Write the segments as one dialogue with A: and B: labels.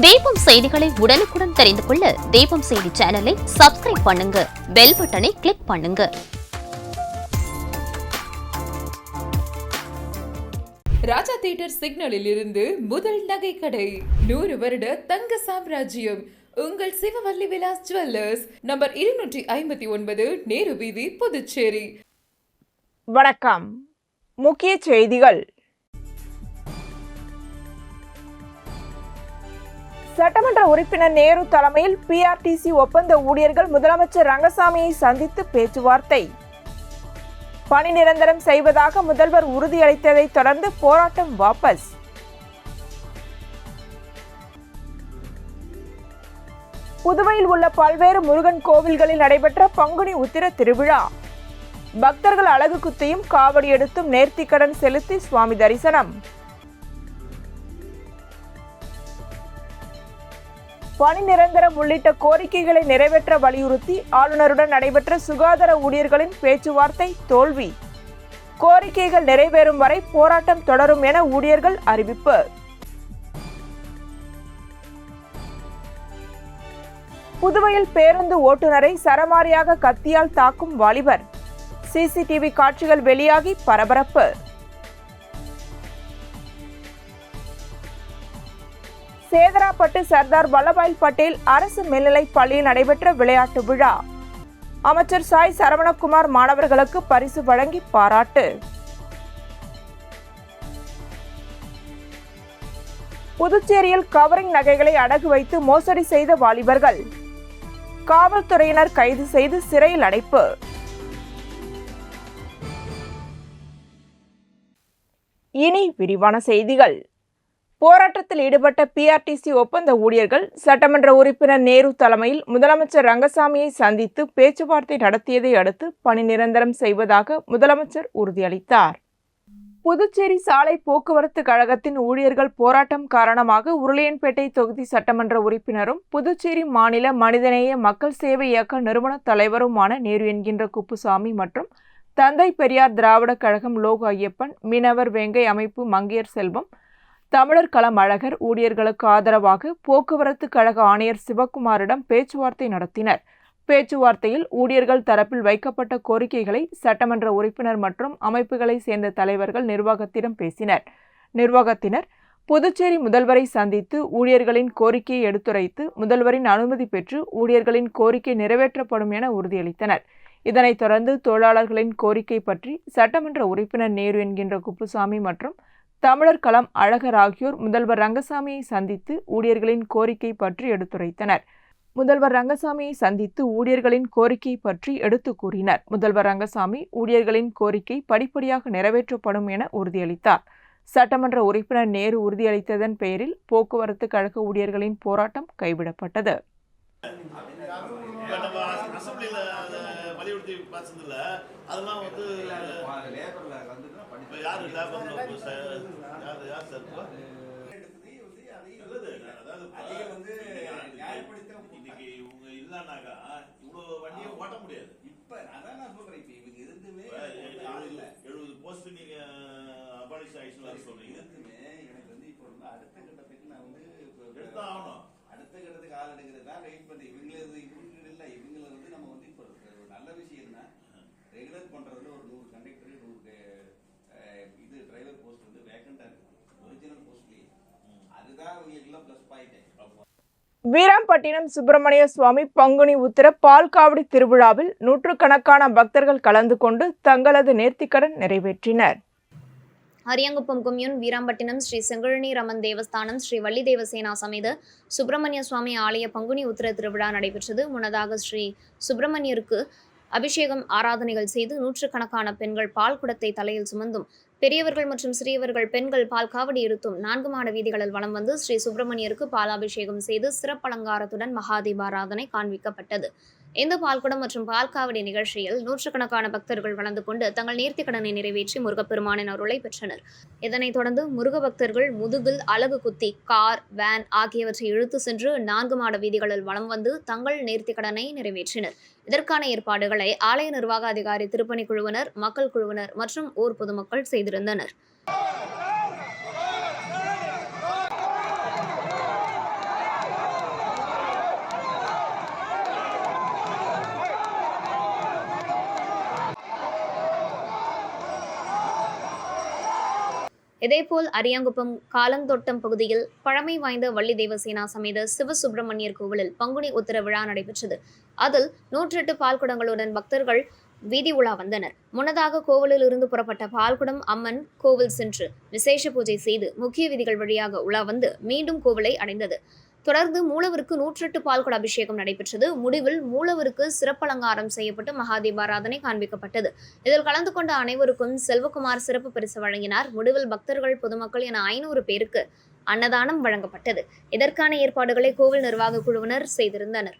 A: தீபம் செய்திகளை உடனுக்குடன் தெரிந்து கொள்ள தீபம் செய்தி சேனலை சப்ஸ்கிரைப் பண்ணுங்க, பெல் பட்டனை கிளிக் பண்ணுங்க.
B: ராஜா தியேட்டர் சிக்னலில் இருந்து முதல் நகை கடை, 100 வருட தங்க சாம்ராஜ்யம் உங்கள் சிவவல்லி விலாஸ் ஜுவல்லர்ஸ், நம்பர் 259, நேரு வீதி, புதுச்சேரி.
C: வணக்கம். முக்கிய செய்திகள். சட்டமன்ற உறுப்பினர் நேரு தலைமையில் பிஆர்டிசி ஒப்பந்த ஊழியர்கள் முதலமைச்சர் ரங்கசாமியை சந்தித்து பேச்சுவார்த்தை. பணி நிரந்தரம் செய்வதாக முதல்வர் உறுதியளித்ததை தொடர்ந்து போராட்டம் வாபஸ். புதுவையில் உள்ள பல்வேறு முருகன் கோவில்களில் நடைபெற்ற பங்குனி உத்திர திருவிழா. பக்தர்கள் அலகு குத்தியும் காவடி எடுத்தும் நேர்த்திக்கடன் செலுத்தி சுவாமி தரிசனம். பணி நிரந்தரம் உள்ளிட்ட கோரிக்கைகளை நிறைவேற்ற வலியுறுத்தி ஆளுநருடன் நடைபெற்ற சுகாதார ஊழியர்களின் பேச்சுவார்த்தை தோல்வி. கோரிக்கைகள் நிறைவேறும் வரை போராட்டம் தொடரும் என ஊழியர்கள் அறிவிப்பு. புதுவையில் பேருந்து ஓட்டுநரை சரமாரியாக கத்தியால் தாக்கும் வாலிபர். சிசிடிவி காட்சிகள் வெளியாகி பரபரப்பு. சேதராப்பட்டு சர்தார் வல்லபாய் பட்டேல் அரசு மேல்நிலைப் பள்ளியில் நடைபெற்ற விளையாட்டு விழா. அமைச்சர் சாய் சரவணகுமார் மாணவர்களுக்கு பரிசு வழங்கி பாராட்டு. புதுச்சேரியில் கவரிங் நகைகளை அடகு வைத்து மோசடி செய்த வாலிபர்கள். காவல்துறையினர் கைது செய்து சிறையில் அடைப்பு. இனி விரிவான செய்திகள். போராட்டத்தில் ஈடுபட்ட பிஆர்டிசி ஒப்பந்த ஊழியர்கள் சட்டமன்ற உறுப்பினர் நேரு தலைமையில் முதலமைச்சர் ரங்கசாமியை சந்தித்து பேச்சுவார்த்தை நடத்தியதை அடுத்து பணி நிரந்தரம் செய்வதாக முதலமைச்சர் உறுதியளித்தார். புதுச்சேரி சாலை போக்குவரத்து கழகத்தின் ஊழியர்கள் போராட்டம் காரணமாக உருளையன்பேட்டை தொகுதி சட்டமன்ற உறுப்பினரும் புதுச்சேரி மாநில மனிதநேய மக்கள் சேவை இயக்க நிறுவன தலைவருமான நேரு என்கின்ற குப்புசாமி மற்றும் தந்தை பெரியார் திராவிட கழகம் லோகு ஐயப்பன், மீனவர் வேங்கை அமைப்பு மங்கையர் செல்வம், தமிழர் களம் அழகர் ஊழியர்களுக்கு ஆதரவாக போக்குவரத்து கழக ஆணையர் சிவக்குமாரிடம் பேச்சுவார்த்தை நடத்தினர். பேச்சுவார்த்தையில் ஊழியர்கள் தரப்பில் வைக்கப்பட்ட கோரிக்கைகளை சட்டமன்ற உறுப்பினர் மற்றும் அமைப்புகளை சேர்ந்த தலைவர்கள் நிர்வாகத்திடம் பேசினர். நிர்வாகத்தினர் புதுச்சேரி முதல்வரை சந்தித்து ஊழியர்களின் கோரிக்கையை எடுத்துரைத்து முதல்வரின் அனுமதி பெற்று ஊழியர்களின் கோரிக்கை நிறைவேற்றப்படும் என உறுதியளித்தனர். இதனைத் தொடர்ந்து தொழிலாளர்களின் கோரிக்கை பற்றி சட்டமன்ற உறுப்பினர் நேரு என்கின்ற குப்புசாமி மற்றும் தமிழர் களம் அழகர் ஆகியோர் முதல்வர் ரங்கசாமியை சந்தித்து ஊழியர்களின் கோரிக்கை பற்றி எடுத்துரைத்தனர். முதல்வர் ரங்கசாமியை சந்தித்து ஊழியர்களின் கோரிக்கை பற்றி எடுத்து கூறினர். முதல்வர் ரங்கசாமி ஊழியர்களின் கோரிக்கை படிப்படியாக நிறைவேற்றப்படும் என உறுதியளித்தார். சட்டமன்ற உறுப்பினர் நேரு உறுதியளித்ததன் பெயரில் போக்குவரத்து கழக ஊழியர்களின் போராட்டம் கைவிடப்பட்டது.
D: அடுத்த கட்டத்துக்கு ஆள் எடுக்கிறது தான் வெயிட் பண்ணி இவங்களுக்கு இல்லை. இவங்களை வந்து நம்ம வந்து இப்போ நல்ல விஷயம்னா ரெகுலர் பண்றதுல ஒரு 100 கண்டக்டர் 100 இது டிரைவர் போஸ்ட் வந்து வேக்கண்டா இருக்கு. ஒரிஜினல் போஸ்ட்லயே அதுதான் இவங்களுக்குலாம் ப்ளஸ் பாயிண்ட்.
C: வீராம்பட்டினம் சுப்பிரமணிய சுவாமி பங்குனி உத்திர பால்காவடி திருவிழாவில் நூற்றுக்கணக்கான பக்தர்கள் கலந்து கொண்டு தங்களது நேர்த்திக்கடன் நிறைவேற்றினர்.
E: அரியங்குப்பம் கொம்யூன் வீராம்பட்டினம் ஸ்ரீ செங்கழனி ரமன் தேவஸ்தானம் ஸ்ரீ வள்ளி தேவசேனா சமேத சுப்பிரமணிய சுவாமி ஆலய பங்குனி உத்திர திருவிழா நடைபெற்றது. முன்னதாக ஸ்ரீ சுப்பிரமணியருக்கு அபிஷேகம் ஆராதனைகள் செய்து நூற்றுக்கணக்கான பெண்கள் பால் குடத்தை தலையில் சுமந்தும் பெரியவர்கள் மற்றும் சிறியவர்கள் பெண்கள் பால் காவடி எடுத்தும் 4 மாட வீதிகளில் வலம் வந்து ஸ்ரீ சுப்பிரமணியருக்கு பாலாபிஷேகம் செய்து சிறப்பலங்காரத்துடன் மகாதீபாராதனை காண்பிக்கப்பட்டது. இந்த பால்குடம் மற்றும் பால்காவடி நிகழ்ச்சியில் நூற்றுக்கணக்கான பக்தர்கள் கலந்து கொண்டு தங்கள் நேர்த்திக்கடனை நிறைவேற்றி முருகப்பெருமானின் அருளை பெற்றனர். இதனைத் தொடர்ந்து முருக பக்தர்கள் முதுகில் அலகு குத்தி கார், வேன் ஆகியவற்றை இழுத்து சென்று 4 மாட வீதிகளில் வலம் வந்து தங்கள் நேர்த்திக்கடனை நிறைவேற்றினர். இதற்கான ஏற்பாடுகளை ஆலய நிர்வாக அதிகாரி, திருப்பணி குழுவினர், மக்கள் குழுவினர் மற்றும் ஊர் பொதுமக்கள் செய்திருந்தனர். இதேபோல் அரியாங்குப்பம் காலந்தோட்டம் பகுதியில் பழமை வாய்ந்த வள்ளி தேவசேனா சமேத சிவசுப்பிரமணியர் கோவிலில் பங்குனி உத்திர விழா நடைபெற்றது. அதில் 108 பால்குடங்களுடன் பக்தர்கள் வீதி உலா வந்தனர். முன்னதாக கோவிலில் இருந்து புறப்பட்ட பால்குடம் அம்மன் கோவில் சென்று விசேஷ பூஜை செய்து முக்கிய வீதிகள் வழியாக உலா வந்து மீண்டும் கோவிலை அடைந்தது. தொடர்ந்து மூலவருக்கு 108 பால்குட அபிஷேகம் நடைபெற்றது. முடிவில் மூலவருக்கு சிறப்பலங்காரம் செய்யப்பட்டு மகாதீபாராதனை காண்பிக்கப்பட்டது. இதில் கலந்து கொண்ட அனைவருக்கும் செல்வகுமார் சிறப்பு பரிசு வழங்கினார். முடிவில் பக்தர்கள், பொதுமக்கள் என 500 பேருக்கு அன்னதானம் வழங்கப்பட்டது. இதற்கான ஏற்பாடுகளை கோவில் நிர்வாக குழுவினர் செய்திருந்தனர்.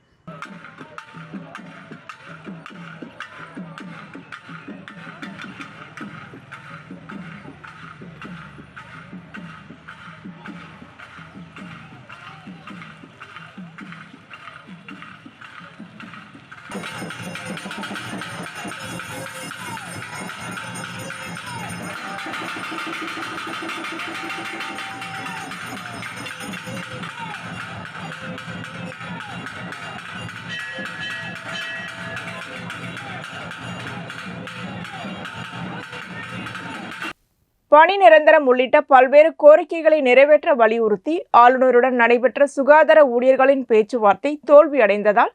C: பணி நிரந்தரம் உள்ளிட்ட பல்வேறு கோரிக்கைகளை நிறைவேற்ற வலியுறுத்தி ஆளுநருடன் நடைபெற்ற சுகாதார ஊழியர்களின் பேச்சுவார்த்தை தோல்வியடைந்ததால்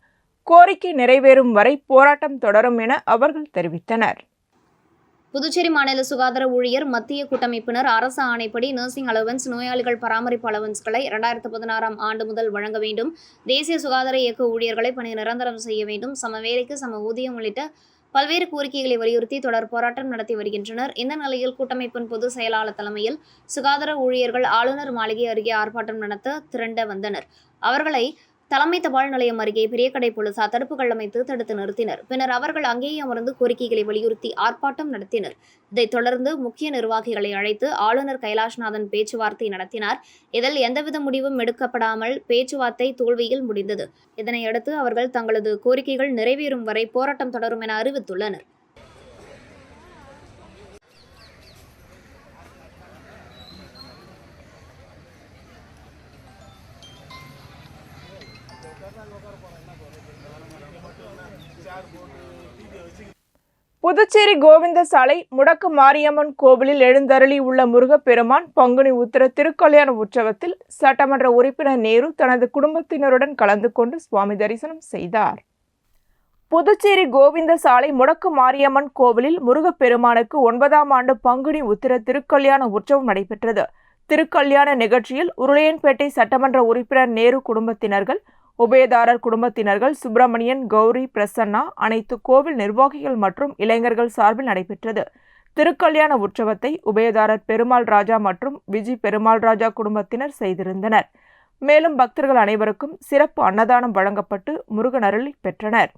C: கோரிக்கை நிறைவேறும் வரை போராட்டம் தொடரும் என அவர்கள் தெரிவித்தனர்.
E: புதுச்சேரி மாநில சுகாதார ஊழியர் மத்திய கூட்டமைப்பினர் அரசு ஆணைப்படி நர்சிங் அலவன்ஸ், நோயாளிகள் பராமரிப்பு அலவன்ஸ்களை 2016ஆம் ஆண்டு முதல் வழங்க வேண்டும். தேசிய சுகாதார இயக்க ஊழியர்களை பணி நிரந்தரம் செய்ய வேண்டும். சம வேலைக்கு சம ஊதியம் உள்ளிட்ட பல்வேறு கோரிக்கைகளை வலியுறுத்தி தொடர் போராட்டம் நடத்தி வருகின்றனர். இந்த நிலையில் கூட்டமைப்பின் பொதுச் செயலாளர் தலைமையில் சுகாதார ஊழியர்கள் ஆளுநர் மாளிகை அருகே ஆர்ப்பாட்டம் நடத்த திரண்ட வந்தனர். அவர்களை தலைமை தபால் நிலையம் அருகே பெரியகடை போலீசார் தடுப்புகள் அமைத்து தடுத்து நிறுத்தினர். பின்னர் அவர்கள் அங்கேயே அமர்ந்து கோரிக்கைகளை வலியுறுத்தி ஆர்ப்பாட்டம் நடத்தினர். இதைத் தொடர்ந்து முக்கிய நிர்வாகிகளை அழைத்து ஆளுநர் கைலாஷ்நாதன் பேச்சுவார்த்தை நடத்தினார். இதில் எந்தவித முடிவும் எடுக்கப்படாமல் பேச்சுவார்த்தை தோல்வியில் முடிந்தது. இதனையடுத்து அவர்கள் தங்களது கோரிக்கைகள் நிறைவேறும் வரை போராட்டம் தொடரும் என அறிவித்துள்ளனர்.
C: புதுச்சேரி கோவிந்த சாலை முடக்கு மாரியம்மன் கோவிலில் எழுந்தருளி உள்ள முருகப்பெருமான் பங்குனி உத்திர திருக்கல்யாண உற்சவத்தில் சட்டமன்ற உறுப்பினர் நேரு தனது குடும்பத்தினருடன் கலந்து கொண்டு சுவாமி தரிசனம் செய்தார். புதுச்சேரி கோவிந்த சாலை முடக்கு மாரியம்மன் கோவிலில் முருகப்பெருமானுக்கு 9ஆம் ஆண்டு பங்குனி உத்திர திருக்கல்யாண உற்சவம் நடைபெற்றது. திருக்கல்யாண நிகழ்ச்சியில் உருளையன்பேட்டை சட்டமன்ற உறுப்பினர் நேரு குடும்பத்தினர்கள், உபயதாரர் குடும்பத்தினர்கள், சுப்பிரமணியன், கௌரி, பிரசன்னா, அனைத்து கோவில் நிர்வாகிகள் மற்றும் இளைஞர்கள் சார்பில் நடைபெற்றது. திருக்கல்யாண உற்சவத்தை உபயதாரர் பெருமாள் ராஜா மற்றும் விஜி பெருமாள் ராஜா குடும்பத்தினர் செய்திருந்தனர். மேலும் பக்தர்கள் அனைவருக்கும் சிறப்பு அன்னதானம் வழங்கப்பட்டு முருகன் அருளை பெற்றனர்.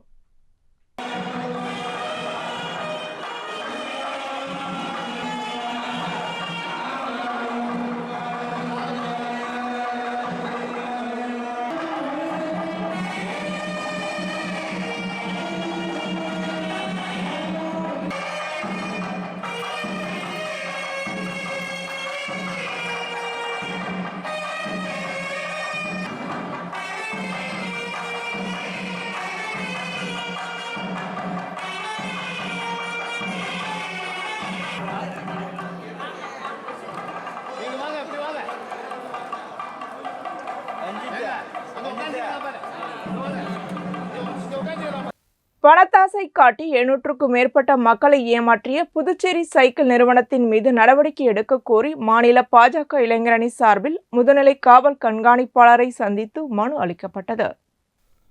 C: பணத்தாசை காட்டி 700க்கும் மேற்பட்ட மக்களை ஏமாற்றிய புதுச்சேரி சைக்கிள் நிறுவனத்தின் மீது நடவடிக்கை எடுக்க கோரி மாநில பாஜக இளைஞரணி சார்பில் முதுநிலை காவல் கண்காணிப்பாளரை சந்தித்து மனு அளிக்கப்பட்டது.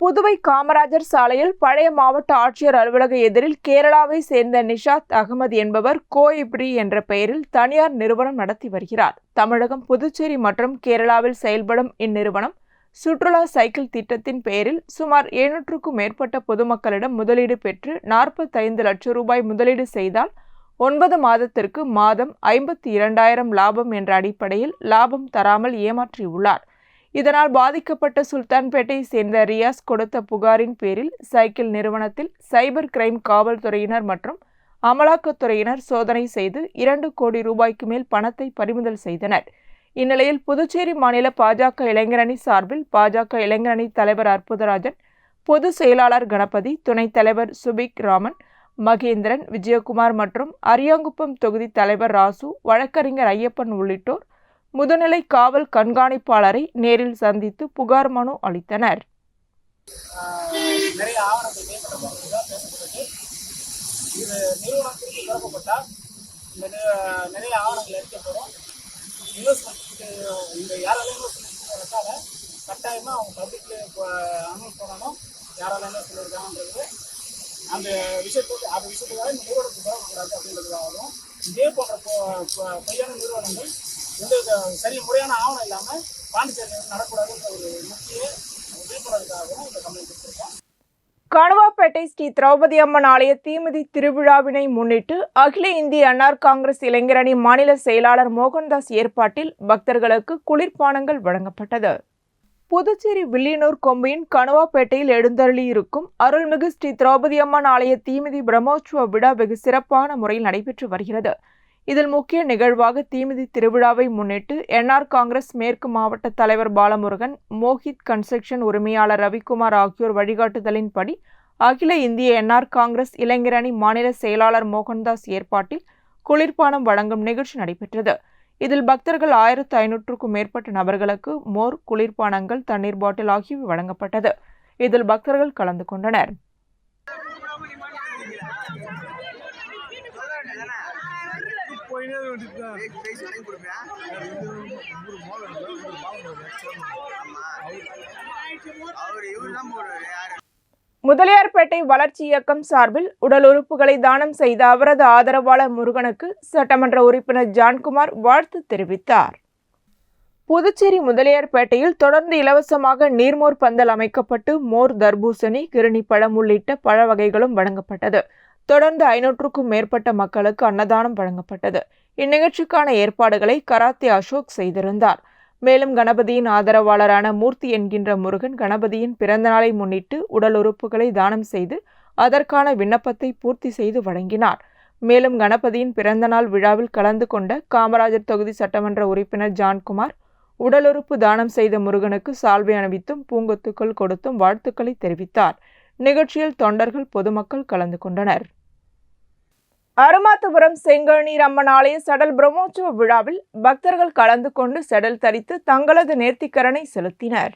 C: புதுவை காமராஜர் சாலையில் பழைய மாவட்ட ஆட்சியர் அலுவலக எதிரில் கேரளாவை சேர்ந்த நிஷாத் அகமது என்பவர் கோயிப்ரி என்ற பெயரில் தனியார் நிறுவனம் நடத்தி வருகிறார். தமிழகம், புதுச்சேரி மற்றும் கேரளாவில் செயல்படும் இந்நிறுவனம் சுற்றுலா சைக்கிள் திட்டத்தின் பெயரில் சுமார் 700க்கும் மேற்பட்ட பொதுமக்களிடம் முதலீடு பெற்று 45 லட்சம் ரூபாய் முதலீடு செய்தால் 9 மாதத்திற்கு மாதம் 52,000 லாபம் என்ற அடிப்படையில் லாபம் தராமல் ஏமாற்றியுள்ளார். இதனால் பாதிக்கப்பட்ட சுல்தான்பேட்டை சேர்ந்த ரியாஸ் கொடுத்த புகாரின் பேரில் சைக்கிள் நிறுவனத்தில் சைபர் கிரைம் காவல்துறையினர் மற்றும் அமலாக்கத்துறையினர் சோதனை செய்து 2 கோடி ரூபாய்க்கு மேல் பணத்தை பறிமுதல் செய்தனர். இந்நிலையில் புதுச்சேரி மாநில பாஜக இளைஞரணி சார்பில் பாஜக இளைஞரணி தலைவர் அற்புதராஜன், பொதுச் செயலாளர் கணபதி, துணைத் தலைவர் சுபிக் ராமன், மகேந்திரன், விஜயகுமார் மற்றும் அரியாங்குப்பம் தொகுதி தலைவர் ராசு, வழக்கறிஞர் ஐயப்பன் உள்ளிட்டோர் முதுநிலை காவல் கண்காணிப்பாளரை நேரில் சந்தித்து புகார் மனு அளித்தனர்.
F: நிறைய ஆவணங்கள் பேசப்பட்டது. இது நிறுவனத்திற்கு திறக்கப்பட்டால் நிறைய ஆவணங்கள் எடுக்கப்படும். இன்வெஸ்ட்மெண்ட்டுக்கு இந்த யாரெல்லாம் இன்வெஸ்ட்மெண்ட் வச்சாங்க கட்டாயமாக அவங்க பப்ளிக்ல அனௌன்ஸ் பண்ணணும் யாரெல்லாம் இன்வெஸ்ட் பண்ணியிருக்காங்கன்றது. அந்த விஷயத்துக்காக இந்த நிறுவனத்துக்கு திறக்கக்கூடாது அப்படின்றதுக்காகவும் இதே போன்ற பொய்யான நிறுவனங்கள் சரி முறையான ஆவணம் இல்லாமல் பாண்டிச்சேரி நடக்கூடாதுன்ற ஒரு முக்கிய விழிப்புணர்வுக்காகவும் இந்த கம்ப்ளைண்ட் கொடுத்துருக்கோம்.
C: கணுவாப்பேட்டை ஸ்ரீ திரௌபதி அம்மன் ஆலய தீமிதி திருவிழாவினை முன்னிட்டு அகில இந்திய என்ஆர் காங்கிரஸ் இளைஞரணி மாநில செயலாளர் மோகன்தாஸ் ஏற்பாட்டில் பக்தர்களுக்கு குளிர்பானங்கள் வழங்கப்பட்டது. புதுச்சேரி வில்லியனூர் கொம்பியின் கணுவாப்பேட்டையில் எழுந்தருளி இருக்கும் அருள்மிகு ஸ்ரீ திரௌபதி அம்மன் ஆலய தீமிதி பிரம்மோற்சவ விழா வெகு சிறப்பான முறையில் நடைபெற்று வருகிறது. இதில் முக்கிய நிகழ்வாக தீமிதி திருவிழாவை முன்னிட்டு என்ஆர் காங்கிரஸ் மேற்கு மாவட்ட தலைவர் பாலமுருகன், மோஹித் கன்ஸ்ட்ரக்ஷன் உரிமையாளர் ரவிக்குமார் ஆகியோர் வழிகாட்டுதலின்படி அகில இந்திய என்ஆர் காங்கிரஸ் இளைஞரணி மாநில செயலாளர் மோகன்தாஸ் ஏற்பாட்டில் குளிர்பானம் வழங்கும் நிகழ்ச்சி நடைபெற்றது. இதில் பக்தர்கள் 1500க்கும் மேற்பட்ட நபர்களுக்கு மோர், குளிர்பானங்கள், தண்ணீர் பாட்டில் ஆகியவை வழங்கப்பட்டது. இதில் பக்தர்கள் கலந்து கொண்டனர். முதலியார்பேட்டை வளர்ச்சி இயக்கம் சார்பில் உடல் உறுப்புகளை தானம் செய்த அவரது ஆதரவாளர் முருகனுக்கு சட்டமன்ற உறுப்பினர் ஜான்குமார் வாழ்த்து தெரிவித்தார். புதுச்சேரி முதலியார்பேட்டையில் தொடர்ந்து இலவசமாக நீர்மோர் பந்தல் அமைக்கப்பட்டு மோர், தர்பூசணி, கிருணி பழம் உள்ளிட்ட பழ வகைகளும் வழங்கப்பட்டது. தொடர்ந்து 500க்கும் மேற்பட்ட மக்களுக்கு அன்னதானம் வழங்கப்பட்டது. இந்நிகழ்ச்சிக்கான ஏற்பாடுகளை கராத்தே அசோக் செய்திருந்தார். மேலும் கணபதியின் ஆதரவாளரான மூர்த்தி என்கின்ற முருகன் கணபதியின் பிறந்த நாளை முன்னிட்டு உடல் உறுப்புகளை தானம் செய்து அதற்கான விண்ணப்பத்தை பூர்த்தி செய்து வழங்கினார். மேலும் கணபதியின் பிறந்தநாள் விழாவில் கலந்து கொண்ட காமராஜர் தொகுதி சட்டமன்ற உறுப்பினர் ஜான்குமார் உடலுறுப்பு தானம் செய்த முருகனுக்கு சால்வை அணிவித்தும் பூங்கொத்துக்கள் கொடுத்தும் வாழ்த்துக்களை தெரிவித்தார். நிகழ்ச்சியில் தொண்டர்கள், பொதுமக்கள் கலந்து கொண்டனர். அருமாத்துபுரம் செங்கழுநீர் அம்மன் ஆலய சடல் பிரம்மோற்சவ விழாவில் பக்தர்கள் கலந்து கொண்டு சடல் தரித்து தங்களது நேர்த்திக்கரனை செலுத்தினர்.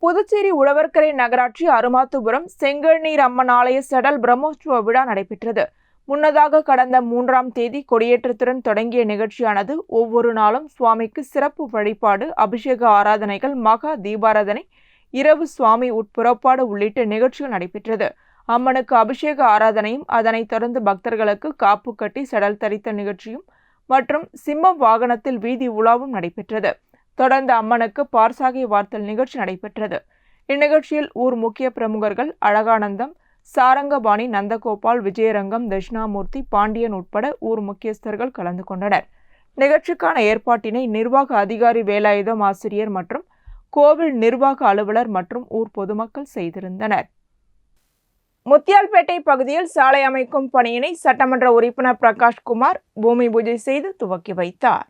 C: புதுச்சேரி உழவர்கரை நகராட்சி அருமாத்துபுரம் செங்கழுநீர் அம்மன் ஆலய சடல் பிரம்மோற்சவ விழா நடைபெற்றது. முன்னதாக கடந்த 3ஆம் தேதி கொடியேற்றத்துடன் தொடங்கிய நிகழ்ச்சியானது ஒவ்வொரு நாளும் சுவாமிக்கு சிறப்பு வழிபாடு, அபிஷேக ஆராதனைகள், மகா தீபாராதனை, இரவு சுவாமி உட்புறப்பாடு உள்ளிட்ட நிகழ்ச்சிகள் நடைபெற்றது. அம்மனுக்கு அபிஷேக ஆராதனையும் அதனைத் தொடர்ந்து பக்தர்களுக்கு காப்பு கட்டி சடல் தரித்த நிகழ்ச்சியும் மற்றும் சிம்ம வாகனத்தில் வீதி உலாவும் நடைபெற்றது. தொடர்ந்து அம்மனுக்கு பார்சாகை வார்த்தல் நிகழ்ச்சி நடைபெற்றது. இந்நிகழ்ச்சியில் ஊர் முக்கிய பிரமுகர்கள் அழகானந்தம், சாரங்கபாணி, நந்தகோபால், விஜயரங்கம், தட்சிணாமூர்த்தி, பாண்டியன் உட்பட ஊர் முக்கியஸ்தர்கள் கலந்து கொண்டனர். நிகழ்ச்சிக்கான ஏற்பாட்டினை நிர்வாக அதிகாரி, வேலாயுதம் ஆசிரியர் மற்றும் கோவில் நிர்வாக அலுவலர் மற்றும் ஊர் பொதுமக்கள் செய்திருந்தனர். முத்தியால்பேட்டை பகுதியில் சாலை அமைக்கும் பணியினை சட்டமன்ற உறுப்பினர் பிரகாஷ்குமார் பூமி பூஜை செய்து துவக்கி வைத்தார்.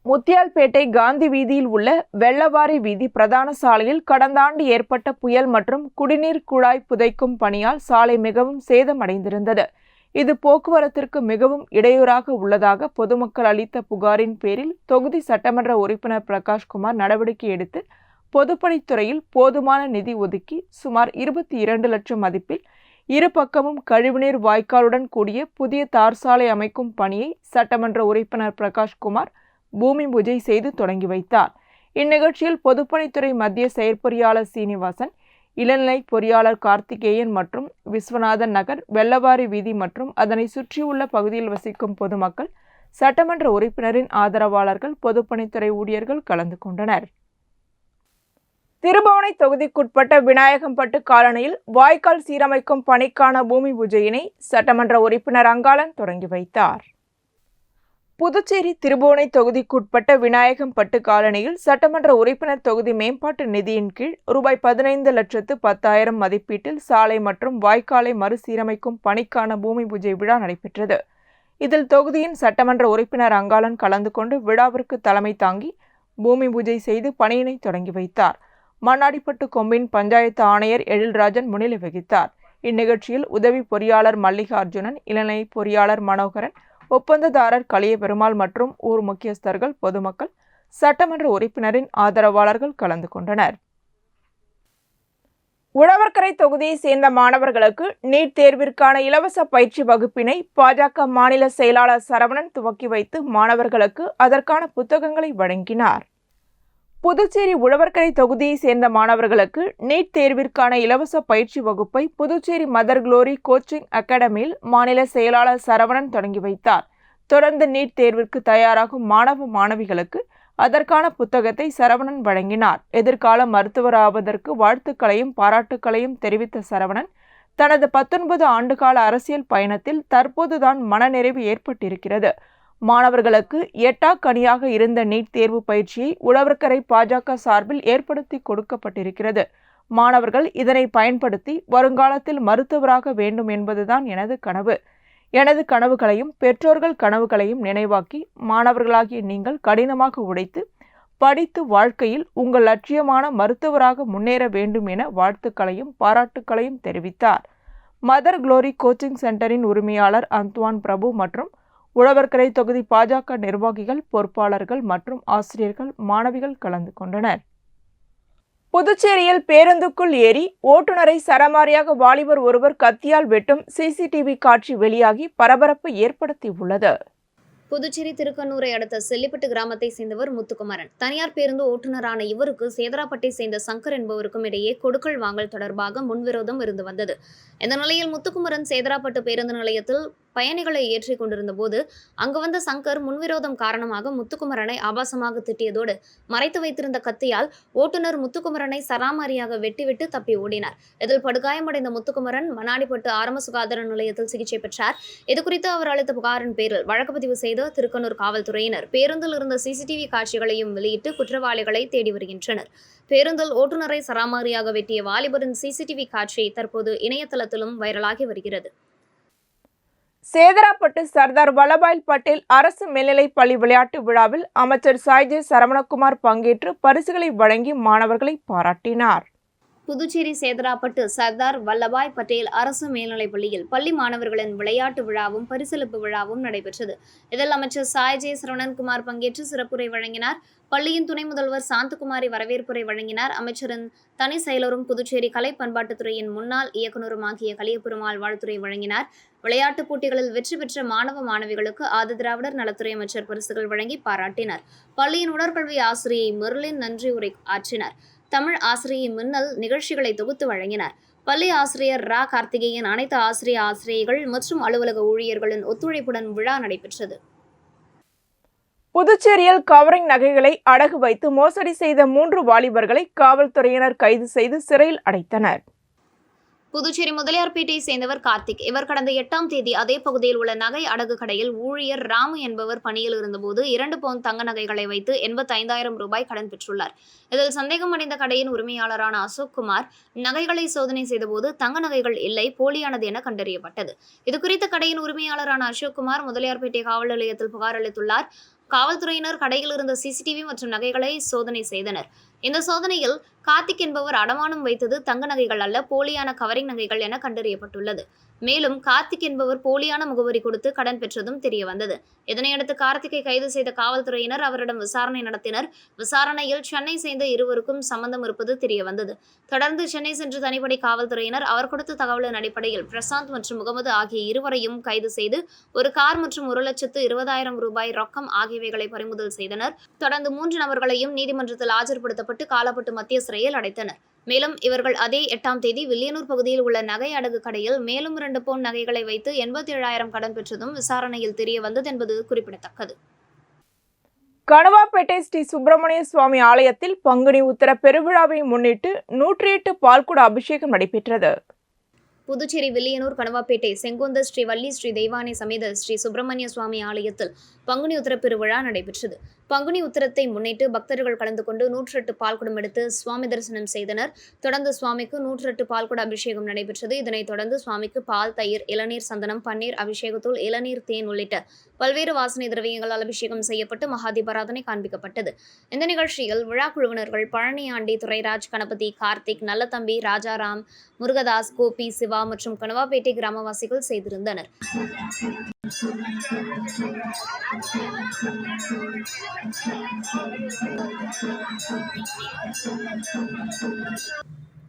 C: முத்தியால்பேட்டை காந்தி வீதியில் உள்ள வெள்ளவாரி வீதி பிரதான சாலையில் கடந்த ஆண்டு ஏற்பட்ட புயல் மற்றும் குடிநீர் குழாய் புதைக்கும் பணியால் சாலை மிகவும் சேதமடைந்திருந்தது. இது போக்குவரத்திற்கு மிகவும் இடையூறாக உள்ளதாக பொதுமக்கள் அளித்த புகாரின் பேரில் தொகுதி சட்டமன்ற உறுப்பினர் பிரகாஷ்குமார் நடவடிக்கை எடுத்து பொதுப்பணித்துறையில் போதுமான நிதி ஒதுக்கி சுமார் 22 லட்சம் மதிப்பில் இரு பக்கமும் கழிவுநீர் வாய்க்காலுடன் கூடிய புதிய தார் சாலை அமைக்கும் பணியை சட்டமன்ற உறுப்பினர் பிரகாஷ்குமார் பூமி பூஜை செய்து தொடங்கி வைத்தார். இந்நிகழ்ச்சியில் பொதுப்பணித்துறை மத்திய செயற்பொறியாளர் சீனிவாசன், இளநிலை பொறியாளர் கார்த்திகேயன் மற்றும் விஸ்வநாதன் நகர், வெள்ளவாரி வீதி மற்றும் அதனை சுற்றியுள்ள பகுதியில் வசிக்கும் பொதுமக்கள், சட்டமன்ற உறுப்பினரின் ஆதரவாளர்கள், பொதுப்பணித்துறை ஊழியர்கள் கலந்து கொண்டனர். திருபுவனை தொகுதிக்குட்பட்ட விநாயகம்பட்டு காலனியில் வாய்க்கால் சீரமைக்கும் பணிக்கான பூமி பூஜையினை சட்டமன்ற உறுப்பினர் அங்காளன் தொடங்கி வைத்தார். புதுச்சேரி திருபுவனை தொகுதிக்குட்பட்ட விநாயகம்பட்டு காலனியில் சட்டமன்ற உறுப்பினர் தொகுதி மேம்பாட்டு நிதியின் கீழ் ரூபாய் 15,10,000 மதிப்பீட்டில் சாலை மற்றும் வாய்க்காலை மறுசீரமைக்கும் பணிக்கான பூமி பூஜை விழா நடைபெற்றது. இதில் தொகுதியின் சட்டமன்ற உறுப்பினர் அங்காளன் கலந்து கொண்டு விழாவிற்கு தலைமை தாங்கி பூமி பூஜை செய்து பணியினை தொடங்கி வைத்தார். மண்ணாடிப்பட்டு கொம்பின் பஞ்சாயத்து ஆணையர் எழில்ராஜன் முன்னிலை வகித்தார். இந்நிகழ்ச்சியில் உதவி பொறியாளர் மல்லிகார்ஜுனன், இளநிலை பொறியாளர் மனோகரன், ஒப்பந்ததாரர் கலியபெருமாள் மற்றும் ஊர் முக்கியஸ்தர்கள், பொதுமக்கள், சட்டமன்ற உறுப்பினரின் ஆதரவாளர்கள் கலந்து கொண்டனர். உழவர்கரை தொகுதியை சேர்ந்த மாணவர்களுக்கு நீட் தேர்விற்கான இலவச பயிற்சி வகுப்பினை பாஜக மாநில செயலாளர் சரவணன் துவக்கி வைத்து மாணவர்களுக்கு அதற்கான புத்தகங்களை வழங்கினார். புதுச்சேரி உழவர்கரை தொகுதியை சேர்ந்த மாணவர்களுக்கு நீட் தேர்விற்கான இலவச பயிற்சி வகுப்பை புதுச்சேரி மதர் குளோரி கோச்சிங் அகாடமியில் மாநில செயலாளர் சரவணன் தொடங்கி வைத்தார். தொடர்ந்து நீட் தேர்விற்கு தயாராகும் மாணவ மாணவிகளுக்கு அதற்கான புத்தகத்தை சரவணன் வழங்கினார். எதிர்கால மருத்துவராவதற்கு வாழ்த்துக்களையும் பாராட்டுக்களையும் தெரிவித்த சரவணன், தனது 19 ஆண்டுகால அரசியல் பயணத்தில் தற்போதுதான் மனநிறைவு ஏற்பட்டிருக்கிறது. மாணவர்களுக்கு எட்டாக்கனியாக இருந்த நீட் தேர்வு பயிற்சியை உழவர்கரை பாஜக சார்பில் ஏற்படுத்தி கொடுக்கப்பட்டிருக்கிறது. மாணவர்கள் இதனை பயன்படுத்தி வருங்காலத்தில் மருத்துவராக வேண்டும் என்பதுதான் எனது கனவு. எனது கனவுகளையும் பெற்றோர்கள் கனவுகளையும் நினைவாக்கி மாணவர்களாகிய நீங்கள் கடினமாக உழைத்து படித்து வாழ்க்கையில் உங்கள் லட்சியமான மருத்துவராக முன்னேற வேண்டும் என வாழ்த்துக்களையும் பாராட்டுக்களையும் தெரிவித்தார். மதர் குளோரி கோச்சிங் சென்டரின் உரிமையாளர் அந்த்வான் பிரபு மற்றும் உழவர்கரை தொகுதி பாஜக நிர்வாகிகள், பொறுப்பாளர்கள் மற்றும் ஆசிரியர்கள், மாணவிகள் கலந்து கொண்டனர். புதுச்சேரியில் பேருந்துக்குள் ஏறி ஓட்டுநரை சரமாரியாக வாலிபர் ஒருவர் கத்தியால் வெட்டும் சிசிடிவி காட்சி வெளியாகி பரபரப்பு ஏற்படுத்தியுள்ளது.
E: புதுச்சேரி திருக்கனூரை அடுத்த செல்லிப்பட்டு கிராமத்தை சேர்ந்தவர் முத்துக்குமரன். தனியார் பேருந்து ஓட்டுநரான இவருக்கு சேதராப்பட்டை சேர்ந்த சங்கர் என்பவருக்கும் இடையே கொடுக்கல் வாங்கல் தொடர்பாக முன்விரோதம் இருந்து வந்தது. இந்த நிலையில் முத்துக்குமரன் சேதராப்பட்டு பேருந்து நிலையத்தில் பயணிகளை ஏற்றிக் கொண்டிருந்த போது அங்கு வந்த சங்கர் முன்விரோதம் காரணமாக முத்துக்குமரனை ஆபாசமாக திட்டியதோடு மறைத்து வைத்திருந்த கத்தியால் ஓட்டுநர் முத்துக்குமரனை சராமாரியாக வெட்டிவிட்டு தப்பி ஓடினார். இதில் படுகாயமடைந்த முத்துக்குமரன் மண்ணாடிப்பட்டு ஆரம்ப சுகாதார நிலையத்தில் சிகிச்சை பெற்றார். இதுகுறித்து அவர் அளித்த புகாரின் பேரில் வழக்கு பதிவு செய்த திருக்கனூர் காவல்துறையினர் பேருந்தில் இருந்த சிசிடிவி காட்சிகளையும் வெளியிட்டு குற்றவாளிகளை தேடி வருகின்றனர். பேருந்தில் ஓட்டுநரை சராமாரியாக வெட்டிய வாலிபரின் சிசிடிவி காட்சி தற்போது இணையதளத்திலும் வைரலாகி வருகிறது.
C: சேதராப்பட்டு சர்தார் வல்லபாய் பட்டேல் அரசு மேல்நிலைப் பள்ளி விளையாட்டு விழாவில் அமைச்சர் சாய்ஜே சரவணகுமார் பங்கேற்று பரிசுகளை வழங்கி மாணவர்களை பாராட்டினார்.
E: புதுச்சேரி சேதராப்பட்டு சர்தார் வல்லபாய் பட்டேல் அரசு மேல்நிலைப் பள்ளியில் பள்ளி மாணவர்களின் விளையாட்டு விழாவும் பரிசளிப்பு விழாவும் நடைபெற்றது. இதில் அமைச்சர் சாய்ஜே சரவணகுமார் பங்கேற்று சிறப்புரை வழங்கினார். பள்ளியின் துணை முதல்வர் சாந்தகுமாரி வரவேற்புரை வழங்கினார். அமைச்சரின் தனி செயலரும் புதுச்சேரி கலை பண்பாட்டுத்துறையின் முன்னாள் இயக்குநரும் ஆகிய கலியபெருமாள் வாழ்த்துரை வழங்கினார். விளையாட்டுப் போட்டிகளில் வெற்றி பெற்ற மாணவ மாணவிகளுக்கு ஆதிதிராவிடர் நலத்துறை அமைச்சர் பரிசுகள் வழங்கி பாராட்டினார். பள்ளியின் உடற்கல்வி ஆசிரியை மெர்லின் நன்றி உரை ஆற்றினார். தமிழ் ஆசிரியை மின்னல் நிகழ்ச்சிகளை தொகுத்து வழங்கினார். பள்ளி ஆசிரியர் ரா கார்த்திகேயன், அனைத்து ஆசிரியைகள் மற்றும் அலுவலக ஊழியர்களின் ஒத்துழைப்புடன் விழா நடைபெற்றது.
C: புதுச்சேரியில் கவரிங் நகைகளை அடகு வைத்து மோசடி செய்த 3 வாலிபர்களை காவல்துறையினர் கைது செய்து சிறையில் அடைத்தனர்.
E: புதுச்சேரி முதலியார்பேட்டையை சேர்ந்தவர் கார்த்திக். இவர் கடந்த 8ஆம் தேதி அதே பகுதியில் உள்ள நகை அடகு கடையில் ஊழியர் ராமு என்பவர் பணியில் இருந்தபோது 2 பவுன் தங்க நகைகளை வைத்து 85,000 ரூபாய் கடன் பெற்றுள்ளார். இதில் சந்தேகம் அடைந்த கடையின் உரிமையாளரான அசோக் குமார் நகைகளை சோதனை செய்தபோது தங்க நகைகள் இல்லை, போலியானது என கண்டறியப்பட்டது. இதுகுறித்து கடையின் உரிமையாளரான அசோக் குமார் முதலியார்பேட்டை காவல் நிலையத்தில் புகார் அளித்துள்ளார். காவல்துறையினர் கடையில் இருந்த சிசிடிவி மற்றும் நகைகளை சோதனை செய்தனர். இந்த சோதனையில் கார்த்திக் என்பவர் அடமானம் வைத்தது தங்க நகைகள் அல்ல, போலியான கவரிங் நகைகள் என கண்டறியப்பட்டுள்ளது. மேலும் கார்த்திக் என்பவர் போலியான முகவரி கொடுத்து கடன் பெற்றதும் தெரிய வந்தது. இதனையடுத்து கார்த்திக்கை கைது செய்த காவல்துறையினர் அவரிடம் விசாரணை நடத்தினர். விசாரணையில் சென்னை சேர்ந்த இருவருக்கும் சம்பந்தம் இருப்பது தெரிய வந்தது. தொடர்ந்து சென்னை சென்று தனிப்படை காவல்துறையினர் அவர் கொடுத்த தகவலின் அடிப்படையில் பிரசாந்த் மற்றும் முகமது ஆகிய இருவரையும் கைது செய்து ஒரு கார் மற்றும் 1,20,000 ரூபாய் ரொக்கம் ஆகியவைகளை பறிமுதல் செய்தனர். தொடர்ந்து 3 நபர்களையும் நீதிமன்றத்தில் ஆஜர்படுத்தப்பட்டு காலப்பட்டு மத்திய சிறையில் அடைத்தனர். மேலும் இவர்கள் அதே 8ஆம் தேதி வில்லியனூர் பகுதியில் உள்ள நகை அடகு கடையில் மேலும் 2 பவுன் நகைகளை வைத்து 87,000 கடன் பெற்றதும் விசாரணையில் தெரிய வந்தது என்பது குறிப்பிடத்தக்கது.
C: கணுவாப்பேட்டை ஸ்ரீ சுப்பிரமணிய சுவாமி ஆலயத்தில் பங்குனி உத்திர பெருவிழாவை முன்னிட்டு 108 பால்குட அபிஷேகம் நடைபெற்றது.
E: புதுச்சேரி வில்லியனூர் கணுவாப்பேட்டை செங்குந்த ஸ்ரீ வள்ளி ஸ்ரீ தெய்வானை சமேத ஸ்ரீ சுப்பிரமணிய சுவாமி ஆலயத்தில் பங்குனி உத்திர பெருவிழா நடைபெற்றது. பங்குனி உத்திரத்தை முன்னிட்டு பக்தர்கள் கலந்து கொண்டு 108 பால்குடம் எடுத்து சுவாமி தரிசனம் செய்தனர். தொடர்ந்து சுவாமிக்கு 108 பால்குட அபிஷேகம் நடைபெற்றது. இதனைத் தொடர்ந்து சுவாமிக்கு பால், தயிர், இளநீர், சந்தனம், பன்னீர், அபிஷேகத்தூள், இளநீர், தேன் உள்ளிட்ட பல்வேறு வாசனை திரவியங்களால் அபிஷேகம் செய்யப்பட்டு மகாதீபாராதனை காண்பிக்கப்பட்டது. இந்த நிகழ்ச்சியில் விழா குழுவினர்கள் பழனியாண்டி, துரைராஜ், கணபதி, கார்த்திக், நல்லதம்பி, ராஜாராம், முருகதாஸ், கோபி, சிவா மற்றும் கனவாப்பேட்டை கிராமவாசிகள் செய்திருந்தனர்.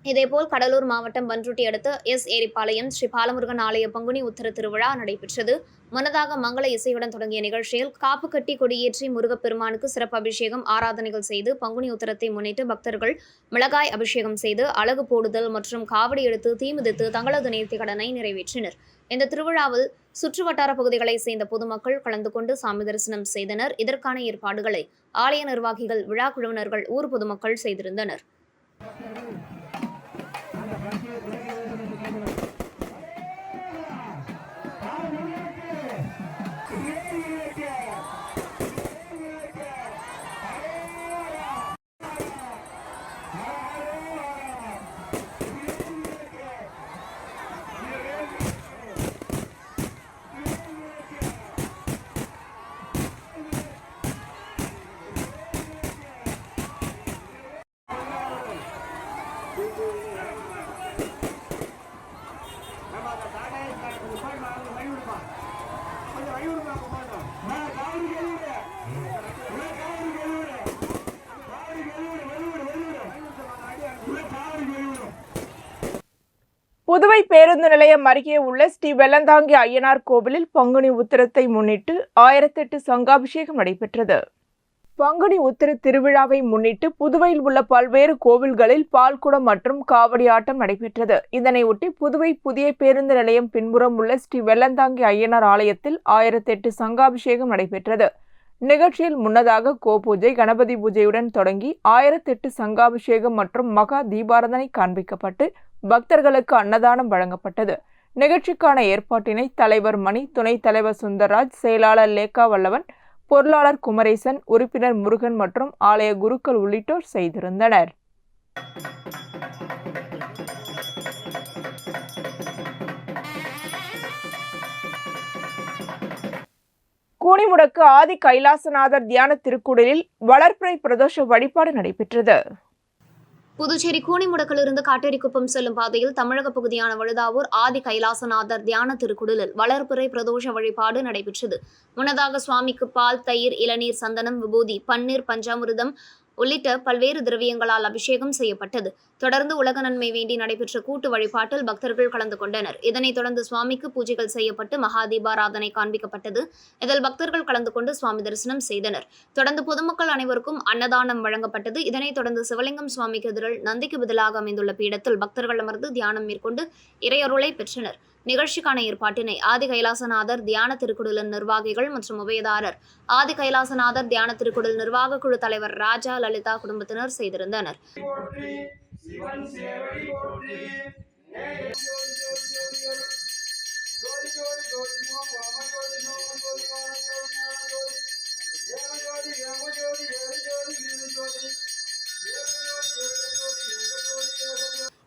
E: இதேபோல் கடலூர் மாவட்டம் பன்ருட்டி அடுத்த ஏரிப்பாளையம் ஸ்ரீ பாலமுருகன் ஆலய பங்குனி உத்திர திருவிழா நடைபெற்றது. முன்னதாக மங்கள இசையுடன் தொடங்கிய நிகழ்ச்சியில் காப்பு கட்டி கொடியேற்றி முருகப்பெருமானுக்கு சிறப்பு அபிஷேகம், ஆராதனைகள் செய்து பங்குனி உத்திரத்தை முன்னிட்டு பக்தர்கள் மிளகாய் அபிஷேகம் செய்து அழகு போடுதல் மற்றும் காவடி எடுத்து தீமிதித்து தங்களது நேர்த்தி கடனை நிறைவேற்றினர். இந்த திருவிழாவில் சுற்றுவட்டார பகுதிகளை சேர்ந்த பொதுமக்கள் கலந்து கொண்டு சாமி தரிசனம் செய்தனர். இதற்கான ஏற்பாடுகளை ஆலய நிர்வாகிகள், விழா குழுவினர்கள், ஊர் பொதுமக்கள் செய்திருந்தனர்.
C: புதுவை பேருந்து நிலையம் அருகே உள்ள ஸ்ரீ வெள்ளந்தாங்கி ஐயனார் கோவிலில் பங்குனி உத்திரத்தை முன்னிட்டு 1008 சங்காபிஷேகம் நடைபெற்றது. பங்குனி உத்திர திருவிழாவை முன்னிட்டு புதுவையில் உள்ள பல்வேறு கோவில்களில் பால்குடம் மற்றும் காவடி ஆட்டம் நடைபெற்றது. இதனையொட்டி புதுவை புதிய பேருந்து நிலையம் பின்புறம் உள்ள ஸ்ரீ வெள்ளந்தாங்கி ஐயனார் ஆலயத்தில் 1008 சங்காபிஷேகம் நடைபெற்றது. நிகழ்ச்சியில் முன்னதாக கோபூஜை, கணபதி பூஜையுடன் தொடங்கி 1008 சங்காபிஷேகம் மற்றும் மகா தீபாராதனை காண்பிக்கப்பட்டு பக்தர்களுக்கு அன்னதானம் வழங்கப்பட்டது. நிகழ்ச்சிக்கான ஏற்பாட்டினை தலைவர் மணி, துணைத் தலைவர் சுந்தர்ராஜ், செயலாளர் லேக்கா வல்லவன், பொருளாளர் குமரேசன், உறுப்பினர் முருகன் மற்றும் ஆலய குருக்கள் உள்ளிட்டோர் செய்திருந்தனர். கூனிமுடக்கு ஆதி கைலாசநாதர் தியான திருக்குடலில் வளர்பிறை பிரதோஷ வழிபாடு நடைபெற்றது.
E: புதுச்சேரி கூனிமுடக்கிலிருந்து காட்டேரிக்குப்பம் செல்லும் பாதையில் தமிழக பகுதியான வழுதாவூர் ஆதி கைலாசநாதர் தியான திருக்குடலில் வளர்பிறை பிரதோஷ வழிபாடு நடைபெற்றது. முன்னதாக சுவாமிக்கு பால், தயிர், இளநீர், சந்தனம், விபூதி, பன்னீர், பஞ்சாமிர்தம் உள்ளிட்ட பல்வேறு திரவியங்களால் அபிஷேகம் செய்யப்பட்டது. தொடர்ந்து உலக நன்மை வேண்டி நடைபெற்ற கூட்டு வழிபாட்டில் பக்தர்கள் கலந்து கொண்டனர். இதனைத் தொடர்ந்து சுவாமிக்கு பூஜைகள் செய்யப்பட்டு மகாதீபாராதனை காண்பிக்கப்பட்டது. இதில் பக்தர்கள் கலந்து கொண்டு சுவாமி தரிசனம் செய்தனர். தொடர்ந்து பொதுமக்கள் அனைவருக்கும் அன்னதானம் வழங்கப்பட்டது. இதனைத் தொடர்ந்து சிவலிங்கம் சுவாமிக்கு எதிரில் நந்திக்கு பதிலாக அமைந்துள்ள பீடத்தில் பக்தர்கள் அமர்ந்து தியானம் மேற்கொண்டு இறையருளை பெற்றனர். நிகழ்ச்சிக்கான ஏற்பாட்டினை ஆதி கைலாசநாதர் தியான திருக்குடலின் நிர்வாகிகள் மற்றும் உபயதாரர், ஆதி கைலாசநாதர் தியான திருக்குடல் நிர்வாக குழு தலைவர் ராஜா, லலிதா குடும்பத்தினர் செய்திருந்தனர்.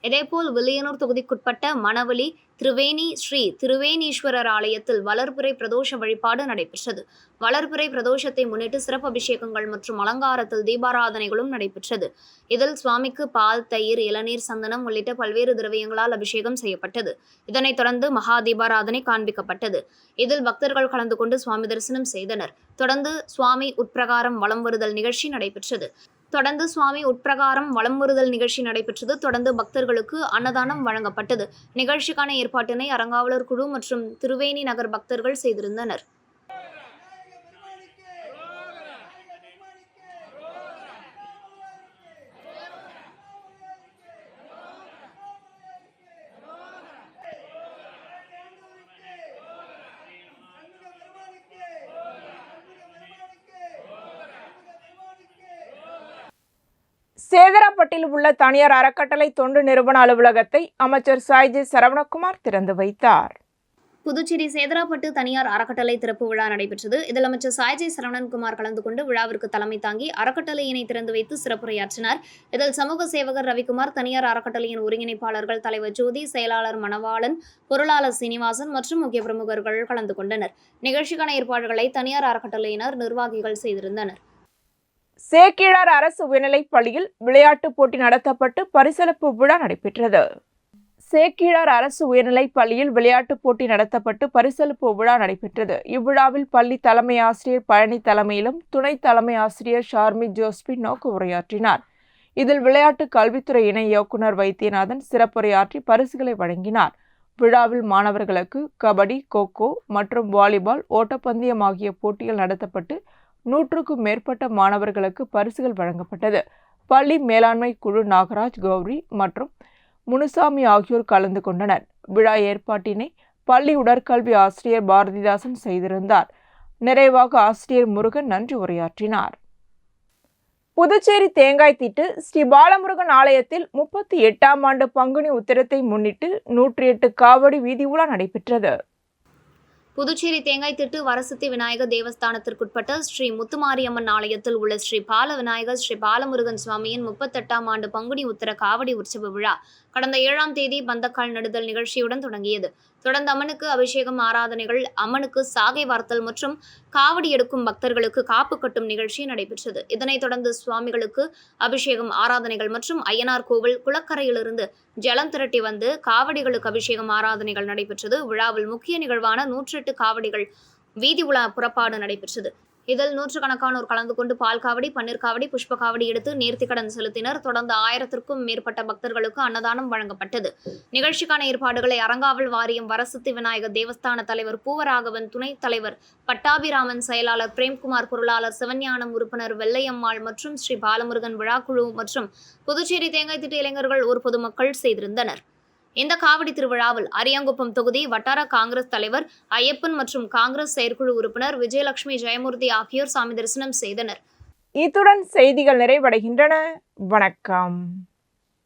E: இதேபோல் வில்லியனூர் தொகுதிக்குட்பட்ட மணவெளி திரிவேணி ஸ்ரீ திருவேணீஸ்வரர் ஆலயத்தில் வளர்பிறை பிரதோஷ வழிபாடு நடைபெற்றது. வளர்பிறை பிரதோஷத்தை முன்னிட்டு சிறப்பு அபிஷேகங்கள் மற்றும் அலங்காரத்தில் தீபாராதனைகளும் நடைபெற்றது. இதில் சுவாமிக்கு பால், தயிர், இளநீர், சந்தனம் உள்ளிட்ட பல்வேறு திரவியங்களால் அபிஷேகம் செய்யப்பட்டது. இதனைத் தொடர்ந்து மகா தீபாராதனை காண்பிக்கப்பட்டது. இதில் பக்தர்கள் கலந்து கொண்டு சுவாமி தரிசனம் செய்தனர். தொடர்ந்து சுவாமி உட்பிரகாரம் வலம் வருதல் நிகழ்ச்சி நடைபெற்றது. தொடர்ந்து பக்தர்களுக்கு அன்னதானம் வழங்கப்பட்டது. நிகழ்ச்சிக்கான ஏற்பாட்டினை அறங்காவலர் குழு மற்றும் திருவேணி நகர் பக்தர்கள் செய்திருந்தனர்.
C: சேதராப்பட்டில் உள்ள தனியார் அறக்கட்டளை தொண்டு நிறுவன அலுவலகத்தை அமைச்சர் சாய்ஜி சரவணகுமார் திறந்து வைத்தார்.
E: புதுச்சேரி சேதராப்பட்டு தனியார் அறக்கட்டளை திறப்பு விழா நடைபெற்றது. இதில் அமைச்சர் சாய்ஜி சரவணன்குமார் கலந்து கொண்டு விழாவிற்கு தலைமை தாங்கி அறக்கட்டளையினை திறந்து வைத்து சிறப்புரையாற்றினார். இதில் சமூக சேவகர் ரவிக்குமார், தனியார் அறக்கட்டளையின் ஒருங்கிணைப்பாளர்கள் தலைவர் ஜோதி, செயலாளர் மணவாளன், பொருளாளர் சீனிவாசன் மற்றும் முக்கிய பிரமுகர்கள் கலந்து கொண்டனர். நிகழ்ச்சிக்கான ஏற்பாடுகளை தனியார் அறக்கட்டளையினர் நிர்வாகிகள் செய்திருந்தனர்.
C: சேக்கிழார் அரசு உயர்நிலைப் பள்ளியில் விளையாட்டுப் போட்டி நடத்தப்பட்டு பரிசளிப்பு விழா நடைபெற்றது. சேக்கிழார் அரசு உயர்நிலைப் பள்ளியில் விளையாட்டுப் போட்டி நடத்தப்பட்டு பரிசளிப்பு விழா நடைபெற்றது. இவ்விழாவில் பள்ளி தலைமை ஆசிரியர் பழனி தலைமையிலும் துணை தலைமை ஆசிரியர் ஷார்மி ஜோஸ்பின் நோக்கு உரையாற்றினார். இதில் விளையாட்டு கல்வித்துறை இணை இயக்குநர் வைத்தியநாதன் சிறப்புரையாற்றி பரிசுகளை வழங்கினார். விழாவில் மாணவர்களுக்கு கபடி, கோகோ மற்றும் வாலிபால், ஓட்டப்பந்தயம் ஆகிய போட்டிகள் நடத்தப்பட்டு 100க்கும் மேற்பட்ட மாணவர்களுக்கு பரிசுகள் வழங்கப்பட்டது. பள்ளி மேலாண்மை குழு நாகராஜ், கௌரி மற்றும் முனுசாமி ஆகியோர் கலந்து கொண்டனர். விழா ஏற்பாட்டினை பள்ளி உடற்கல்வி ஆசிரியர் பாரதிதாசன் செய்திருந்தார். நிறைவாக ஆசிரியர் முருகன் நன்றி உரையாற்றினார். புதுச்சேரி தேங்காய் திட்டு ஸ்ரீ பாலமுருகன் ஆலயத்தில் 38ஆம் ஆண்டு பங்குனி உத்திரத்தை முன்னிட்டு 108 காவடி வீதி உலா நடைபெற்றது.
E: புதுச்சேரி தேங்காய்த்திட்டு வரசித்தி விநாயகர் தேவஸ்தானத்திற்குட்பட்ட ஸ்ரீ முத்துமாரியம்மன் ஆலயத்தில் உள்ள ஸ்ரீ பால விநாயகர் ஸ்ரீ பாலமுருகன் சுவாமியின் 38ஆம் ஆண்டு பங்குனி உத்திர காவடி உற்சவ விழா கடந்த 7ஆம் தேதி பந்தக்கால் நடுதல் நிகழ்ச்சியுடன் தொடங்கியது. தொடர்ந்து அம்மனுக்கு அபிஷேகம், ஆராதனைகள், அம்மனுக்கு சாகை வார்த்தல் மற்றும் காவடி எடுக்கும் பக்தர்களுக்கு காப்பு கட்டும் நிகழ்ச்சி நடைபெற்றது. இதனைத் தொடர்ந்து சுவாமிகளுக்கு அபிஷேகம், ஆராதனைகள் மற்றும் ஐயனார் கோவில் குளக்கரையிலிருந்து ஜலம் திரட்டி வந்து காவடிகளுக்கு அபிஷேகம், ஆராதனைகள் நடைபெற்றது. விழாவில் முக்கிய நிகழ்வான 108 காவடிகள் வீதி உலா புறப்பாடு நடைபெற்றது. இதில் நூற்றுக்கணக்கானோர் கலந்து கொண்டு பால் காவடி, பன்னீர் காவடி, புஷ்ப காவடி எடுத்து நேர்த்திக்கடன் செலுத்தினர். தொடர்ந்து 1000க்கும் மேற்பட்ட பக்தர்களுக்கு அன்னதானம் வழங்கப்பட்டது. நிகழ்ச்சிக்கான ஏற்பாடுகளை அறங்காவல் வாரியம், வரசித்தி விநாயகர் தேவஸ்தான தலைவர் பூவராகவன், துணைத் தலைவர் பட்டாபிராமன், செயலாளர் பிரேம்குமார், பொருளாளர் சிவஞானம், உறுப்பினர் வெள்ளையம்மாள் மற்றும் ஸ்ரீ பாலமுருகன் விழாக்குழு மற்றும் புதுச்சேரி தேங்காய்த்திட்டு இளைஞர்கள், ஊர் பொதுமக்கள் செய்திருந்தனர். இந்த காவடி திருவிழாவில் அரியாங்குப்பம் தொகுதி வட்டார காங்கிரஸ் தலைவர் ஐயப்பன் மற்றும் காங்கிரஸ் செயற்குழு உறுப்பினர் விஜயலட்சுமி, ஜெயமூர்த்தி ஆகியோர் சாமி தரிசனம் செய்தனர்.
C: இத்துடன் செய்திகள் நிறைவடைகின்றன. வணக்கம்.